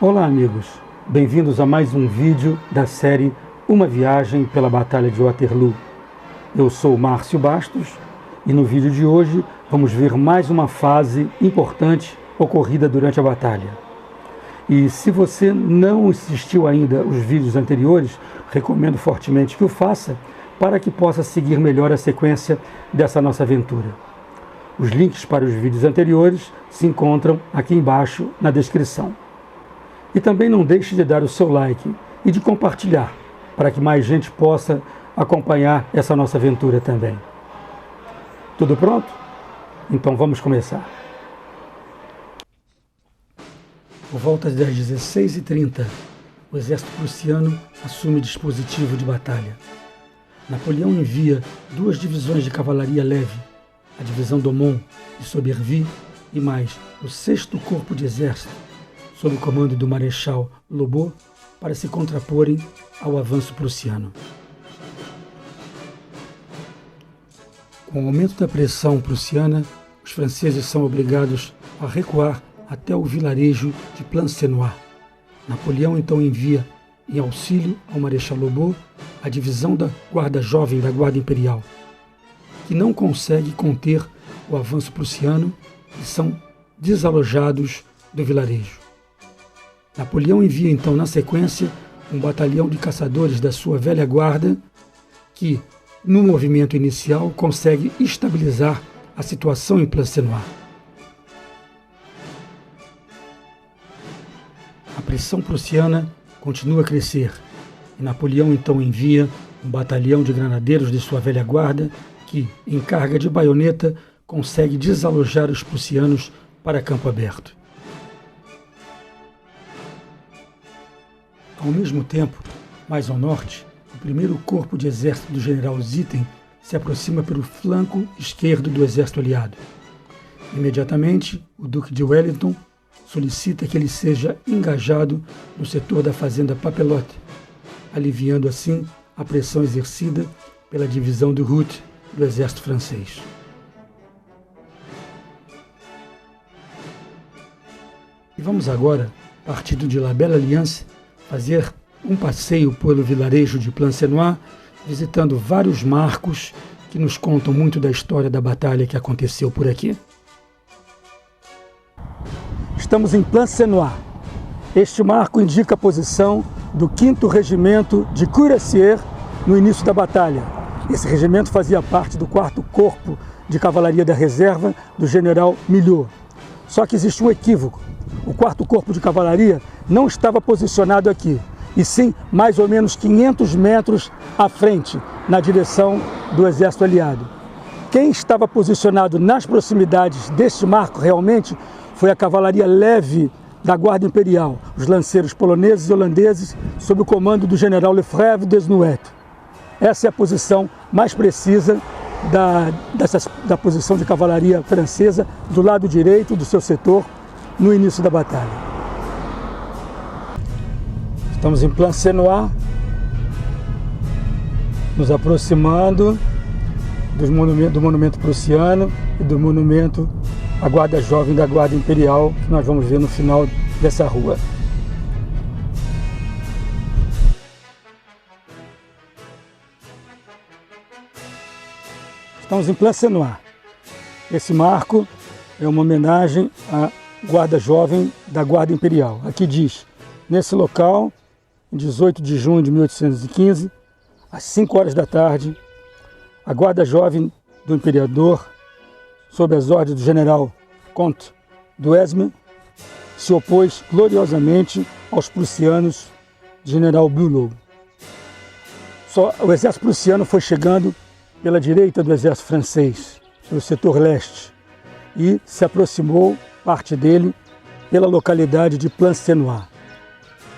Olá amigos, bem-vindos a mais um vídeo da série Uma Viagem pela Batalha de Waterloo. Eu sou Márcio Bastos e no vídeo de hoje vamos ver mais uma fase importante ocorrida durante a batalha. E se você não assistiu ainda os vídeos anteriores, recomendo fortemente que o faça para que possa seguir melhor a sequência dessa nossa aventura. Os links para os vídeos anteriores se encontram aqui embaixo na descrição. E também não deixe de dar o seu like e de compartilhar, para que mais gente possa acompanhar essa nossa aventura também. Tudo pronto? Então vamos começar. Por volta das 16h30, o exército prussiano assume dispositivo de batalha. Napoleão envia 2 divisões de cavalaria leve, a divisão Domon e Sobervie e mais o 6º Corpo de Exército, sob o comando do Marechal Lobau, para se contraporem ao avanço prussiano. Com o aumento da pressão prussiana, os franceses são obrigados a recuar até o vilarejo de Plancenoit. Napoleão então envia em auxílio ao Marechal Lobau a divisão da Guarda Jovem da Guarda Imperial, que não consegue conter o avanço prussiano e são desalojados do vilarejo. Napoleão envia então na sequência um batalhão de caçadores da sua velha guarda que, no movimento inicial, consegue estabilizar a situação em Plancenoit. A pressão prussiana continua a crescer e Napoleão então envia um batalhão de granadeiros de sua velha guarda que, em carga de baioneta, consegue desalojar os prussianos para campo aberto. Ao mesmo tempo, mais ao norte, o 1º Corpo de Exército do general Zieten se aproxima pelo flanco esquerdo do exército aliado. Imediatamente, o Duque de Wellington solicita que ele seja engajado no setor da fazenda Papelotte, aliviando assim a pressão exercida pela divisão de Rothe do exército francês. E vamos agora, partindo de La Belle Alliance, fazer um passeio pelo vilarejo de Plancenoit, visitando vários marcos que nos contam muito da história da batalha que aconteceu por aqui. Estamos em Plancenoit. Este marco indica a posição do 5º Regimento de Cuirassiers no início da batalha. Esse regimento fazia parte do 4º Corpo de Cavalaria da Reserva do general Milhaud. Só que existe um equívoco. O 4º Corpo de Cavalaria não estava posicionado aqui, e sim mais ou menos 500 metros à frente, na direção do exército aliado. Quem estava posicionado nas proximidades deste marco realmente foi a cavalaria leve da Guarda Imperial, os lanceiros poloneses e holandeses, sob o comando do general Lefebvre Desnouettes. Essa é a posição mais precisa da posição de cavalaria francesa do lado direito do seu setor no início da batalha. Estamos em Plancenoit, nos aproximando do monumento prussiano e do monumento à Guarda Jovem da Guarda Imperial, que nós vamos ver no final dessa rua. Estamos em Plancenoit. Esse marco é uma homenagem à Guarda Jovem da Guarda Imperial. Aqui diz, nesse local, em 18 de junho de 1815, às 5 horas da tarde, a Guarda Jovem do Imperador, sob as ordens do general Comte Duhesme, se opôs gloriosamente aos prussianos de general Bülow. O exército prussiano foi chegando pela direita do exército francês, pelo setor leste, e se aproximou, parte dele, pela localidade de Plancenoit.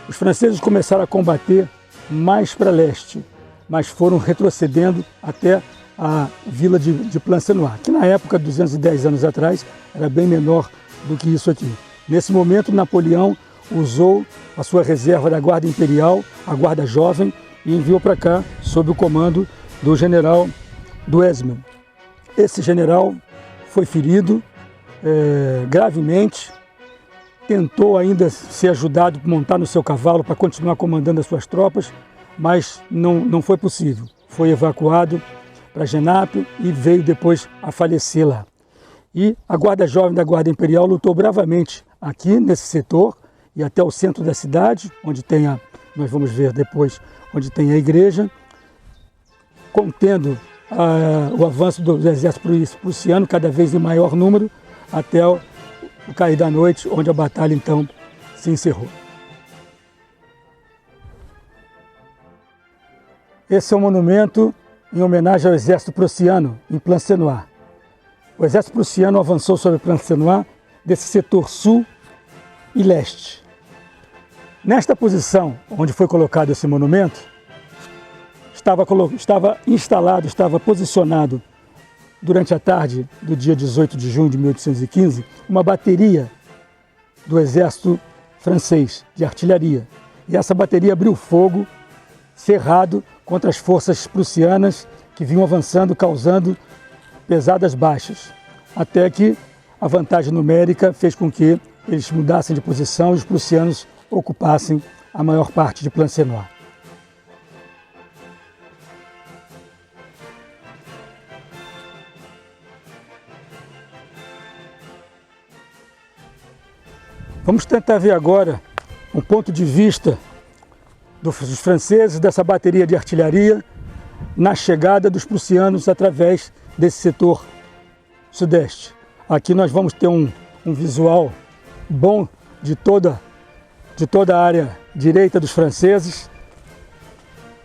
Os franceses começaram a combater mais para leste, mas foram retrocedendo até a vila de Plancenoit, que na época, 210 anos atrás, era bem menor do que isso aqui. Nesse momento, Napoleão usou a sua reserva da Guarda Imperial, a Guarda Jovem, e enviou para cá, sob o comando do general Duhesme. Esse general foi ferido gravemente tentou ainda ser ajudado a montar no seu cavalo para continuar comandando as suas tropas, mas não foi possível. Foi evacuado para Genape e veio depois a falecer lá. E a Guarda Jovem da Guarda Imperial lutou bravamente aqui nesse setor e até o centro da cidade, onde tem nós vamos ver depois, onde tem a igreja, contendo o avanço do exército prussiano, cada vez em maior número, até o cair da noite, onde a batalha então se encerrou. Esse é um monumento em homenagem ao exército prussiano, em Plancenoit. O exército prussiano avançou sobre Plancenoit desse setor sul e leste. Nesta posição onde foi colocado esse monumento, estava posicionado durante a tarde do dia 18 de junho de 1815, uma bateria do exército francês de artilharia. E essa bateria abriu fogo cerrado contra as forças prussianas que vinham avançando, causando pesadas baixas, até que a vantagem numérica fez com que eles mudassem de posição e os prussianos ocupassem a maior parte de Plancenoit. Vamos tentar ver agora um ponto de vista dos franceses, dessa bateria de artilharia, na chegada dos prussianos através desse setor sudeste. Aqui nós vamos ter um visual bom de toda a área direita dos franceses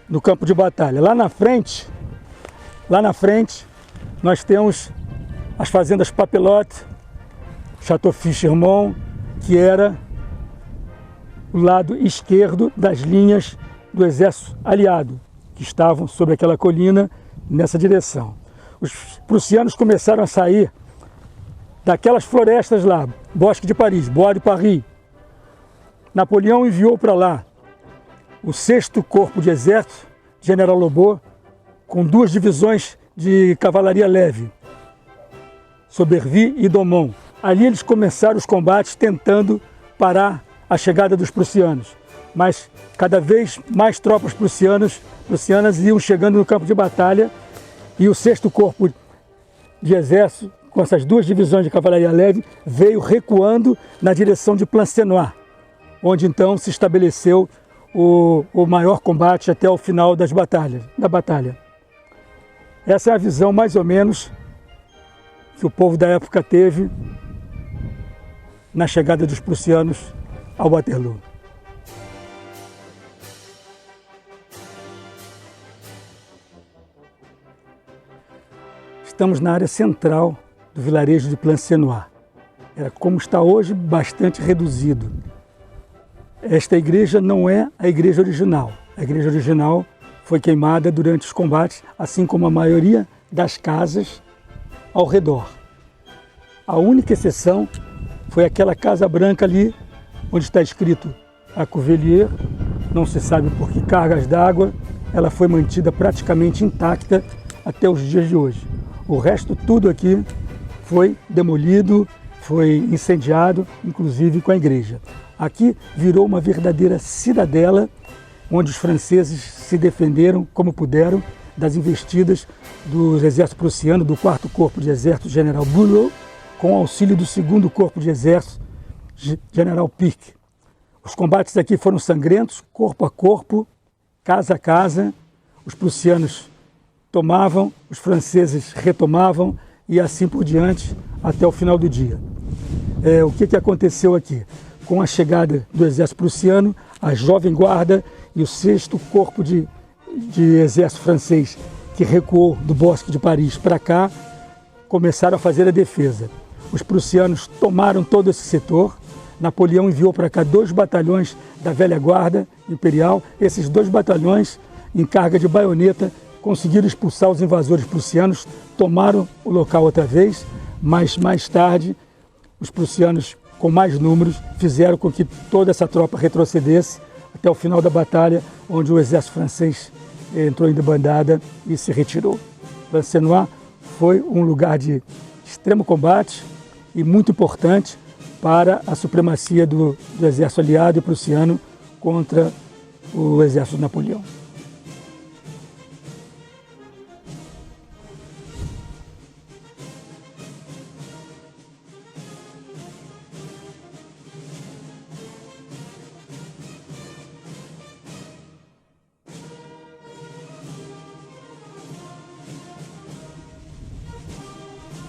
no campo de batalha. Lá na frente, nós temos as fazendas Papelotte, Château Fichermont, que era o lado esquerdo das linhas do exército aliado, que estavam sobre aquela colina nessa direção. Os prussianos começaram a sair daquelas florestas lá, Bosque de Paris, Bois de Paris. Napoleão enviou para lá o 6º Corpo de Exército, General Lobau, com 2 divisões de cavalaria leve, Sobervie e Domont. Ali eles começaram os combates tentando parar a chegada dos prussianos, mas cada vez mais tropas prussianas iam chegando no campo de batalha e o 6º Corpo de Exército, com essas 2 divisões de cavalaria leve, veio recuando na direção de Plancenoit, onde então se estabeleceu o maior combate até o final da batalha. Essa é a visão mais ou menos que o povo da época teve na chegada dos prussianos ao Waterloo. Estamos na área central do vilarejo de Plancenoit. Era como está hoje, bastante reduzido. Esta igreja não é a igreja original. A igreja original foi queimada durante os combates, assim como a maioria das casas ao redor. A única exceção foi aquela casa branca ali, onde está escrito a Cuvelier, não se sabe por que cargas d'água, ela foi mantida praticamente intacta até os dias de hoje. O resto tudo aqui foi demolido, foi incendiado, inclusive com a igreja. Aqui virou uma verdadeira cidadela, onde os franceses se defenderam como puderam das investidas do exército prussiano, do 4º Corpo de Exército, General Bülow, com auxílio do 2º Corpo de Exército, General Pic. Os combates aqui foram sangrentos, corpo a corpo, casa a casa. Os prussianos tomavam, os franceses retomavam e assim por diante até o final do dia. O que aconteceu aqui? Com a chegada do exército prussiano, a Jovem Guarda e o 6º Corpo de Exército francês, que recuou do Bosque de Paris para cá, começaram a fazer a defesa. Os prussianos tomaram todo esse setor. Napoleão enviou para cá 2 batalhões da velha guarda imperial. Esses 2 batalhões, em carga de baioneta, conseguiram expulsar os invasores prussianos, tomaram o local outra vez, mas mais tarde os prussianos, com mais números, fizeram com que toda essa tropa retrocedesse até o final da batalha, onde o exército francês entrou em debandada e se retirou. Plancenoit foi um lugar de extremo combate e muito importante para a supremacia do exército aliado e prussiano contra o exército de Napoleão.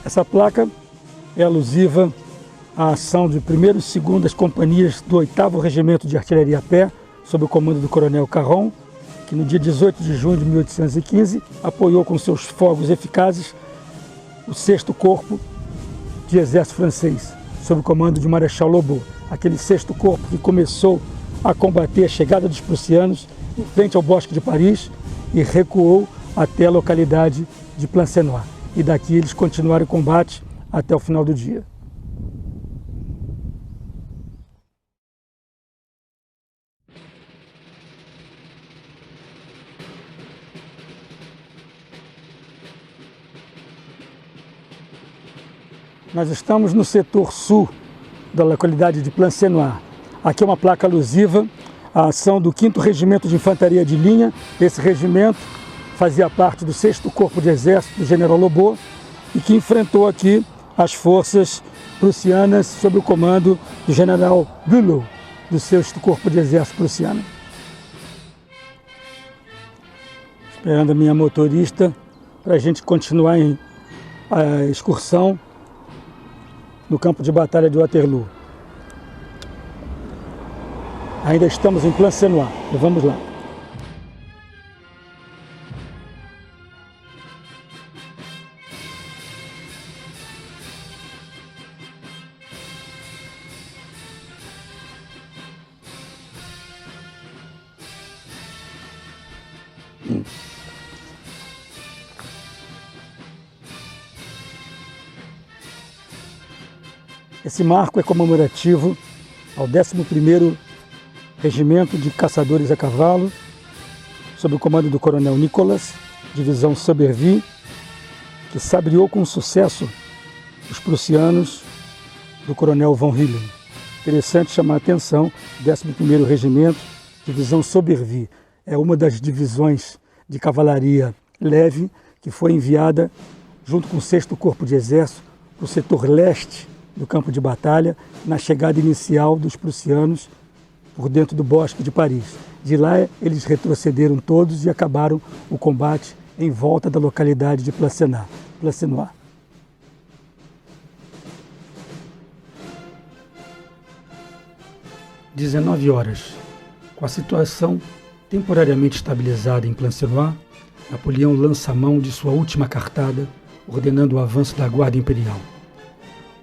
Essa placa é alusiva à ação de 1ª e 2ª companhias do 8º Regimento de Artilharia a Pé, sob o comando do coronel Carron, que no dia 18 de junho de 1815 apoiou com seus fogos eficazes o 6º Corpo de Exército Francês, sob o comando de Marechal Lobau, aquele 6º Corpo que começou a combater a chegada dos prussianos em frente ao Bosque de Paris e recuou até a localidade de Plancenoit. E daqui eles continuaram o combate até o final do dia. Nós estamos no setor sul da localidade de Plancenoit. Aqui é uma placa alusiva à ação do 5º Regimento de Infantaria de Linha. Esse regimento fazia parte do 6º Corpo de Exército do general Lobau e que enfrentou aqui as forças prussianas sob o comando do general Bülow, do 6º Corpo de Exército prussiano. Esperando a minha motorista para a gente continuar a excursão no campo de batalha de Waterloo. Ainda estamos em Plancenoit, e vamos lá. Esse marco é comemorativo ao 11º Regimento de Caçadores a Cavalo, sob o comando do coronel Nicolas, divisão Sobervie, que sabriou com sucesso os prussianos do coronel von Hillen. Interessante chamar a atenção, 11º Regimento, divisão Sobervie, é uma das divisões de cavalaria leve que foi enviada junto com o 6º Corpo de Exército para o setor leste do campo de batalha, na chegada inicial dos prussianos por dentro do Bosque de Paris. De lá eles retrocederam todos e acabaram o combate em volta da localidade de Plancenoit. 19 horas. Com a situação temporariamente estabilizada em Plancenoit, Napoleão lança a mão de sua última cartada, ordenando o avanço da Guarda Imperial.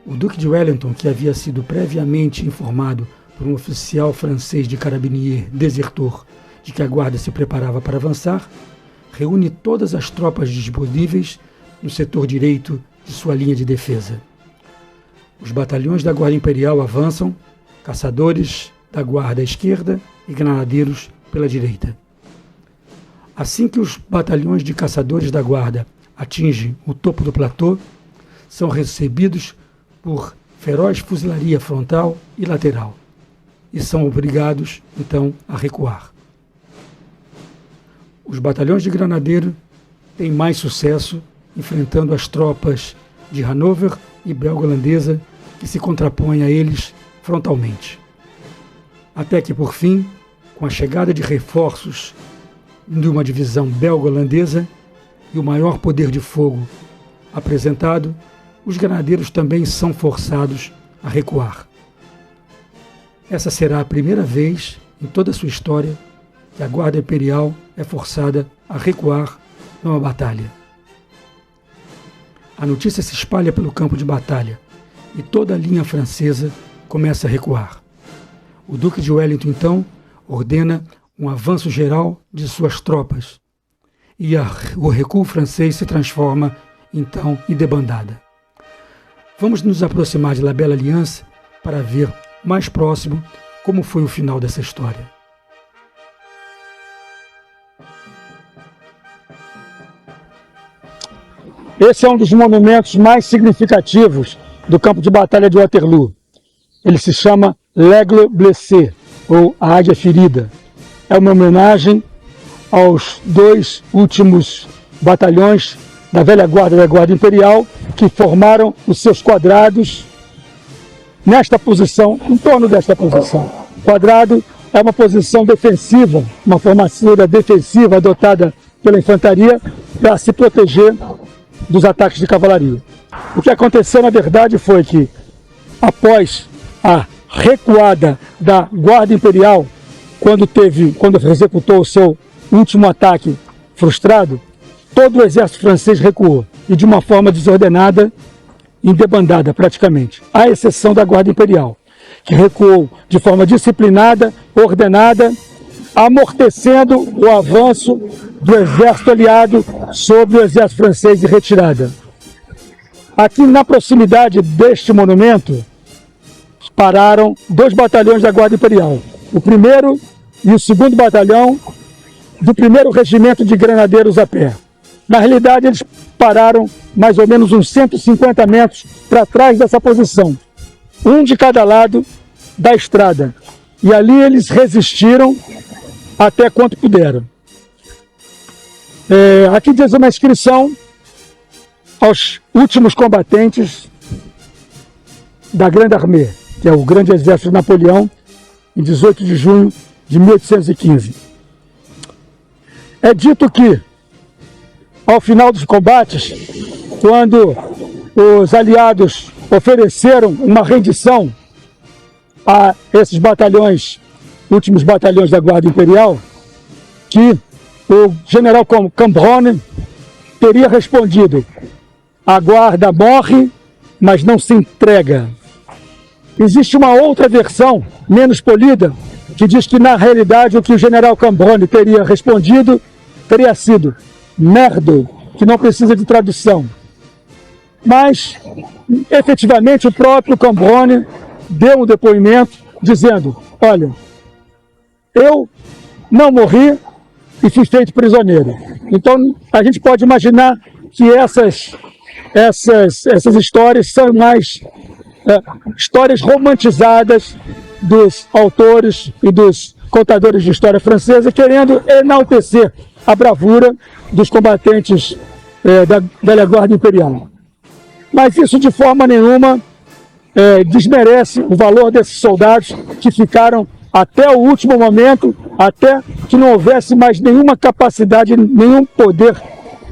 O Duque de Wellington, que havia sido previamente informado por um oficial francês de carabinier desertor de que a guarda se preparava para avançar, reúne todas as tropas disponíveis no setor direito de sua linha de defesa. Os batalhões da Guarda Imperial avançam, caçadores da guarda à esquerda e granadeiros pela direita. Assim que os batalhões de caçadores da guarda atingem o topo do platô, são recebidos por feroz fuzilaria frontal e lateral, e são obrigados, então, a recuar. Os batalhões de granadeiro têm mais sucesso enfrentando as tropas de Hanover e belga-holandesa que se contrapõem a eles frontalmente. Até que, por fim, com a chegada de reforços de uma divisão belga-holandesa e o maior poder de fogo apresentado, os granadeiros também são forçados a recuar. Essa será a primeira vez em toda a sua história que a Guarda Imperial é forçada a recuar numa batalha. A notícia se espalha pelo campo de batalha e toda a linha francesa começa a recuar. O Duque de Wellington, então, ordena um avanço geral de suas tropas e o recuo francês se transforma, então, em debandada. Vamos nos aproximar de La Belle Alliance para ver mais próximo como foi o final dessa história. Esse é um dos monumentos mais significativos do campo de batalha de Waterloo. Ele se chama L'Aigle Blessé, ou a Águia Ferida. É uma homenagem aos 2 últimos batalhões da velha guarda da Guarda Imperial, que formaram os seus quadrados nesta posição, em torno desta posição. Quadrado é uma posição defensiva, uma formação defensiva adotada pela infantaria para se proteger dos ataques de cavalaria. O que aconteceu, na verdade, foi que, após a recuada da Guarda Imperial, quando executou o seu último ataque frustrado, todo o exército francês recuou, e de uma forma desordenada e debandada praticamente, à exceção da Guarda Imperial, que recuou de forma disciplinada, ordenada, amortecendo o avanço do exército aliado sobre o exército francês de retirada. Aqui na proximidade deste monumento, pararam 2 batalhões da Guarda Imperial, o 1º e o 2º batalhão do 1º Regimento de Granadeiros a pé. Na realidade, eles pararam mais ou menos uns 150 metros para trás dessa posição, um de cada lado da estrada. E ali eles resistiram até quanto puderam. Aqui diz uma inscrição aos últimos combatentes da Grande Armée, que é o grande exército de Napoleão, em 18 de junho de 1815. É dito que, ao final dos combates, quando os aliados ofereceram uma rendição a esses batalhões, últimos batalhões da Guarda Imperial, que o general Cambronne teria respondido: a guarda morre, mas não se entrega. Existe uma outra versão, menos polida, que diz que, na realidade, o que o general Cambronne teria respondido teria sido merda, que não precisa de tradução. Mas, efetivamente, o próprio Cambronne deu um depoimento dizendo: olha, eu não morri e fui feito prisioneiro. Então, a gente pode imaginar que essas histórias são mais histórias romantizadas dos autores e dos contadores de história francesa, querendo enaltecer a bravura dos combatentes da velha Guarda Imperial. Mas isso, de forma nenhuma, desmerece o valor desses soldados que ficaram até o último momento, até que não houvesse mais nenhuma capacidade, nenhum poder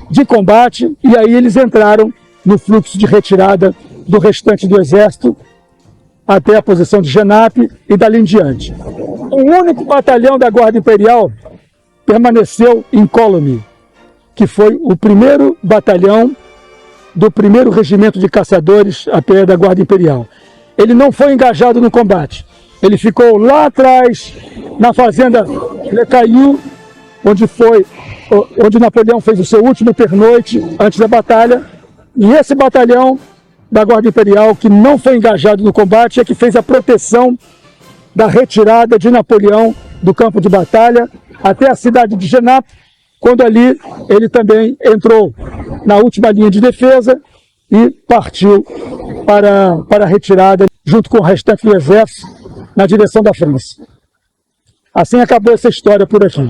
de combate, e aí eles entraram no fluxo de retirada do restante do exército até a posição de Genappe e dali em diante. O único batalhão da Guarda Imperial permaneceu em Coligny, que foi o 1º batalhão do 1º Regimento de Caçadores a pé da Guarda Imperial. Ele não foi engajado no combate. Ele ficou lá atrás, na fazenda Le Caillou, onde Napoleão fez o seu último pernoite antes da batalha. E esse batalhão da Guarda Imperial, que não foi engajado no combate, é que fez a proteção da retirada de Napoleão do campo de batalha até a cidade de Genappe, quando ali ele também entrou na última linha de defesa e partiu para a retirada junto com o restante do exército na direção da França. Assim acabou essa história por aqui.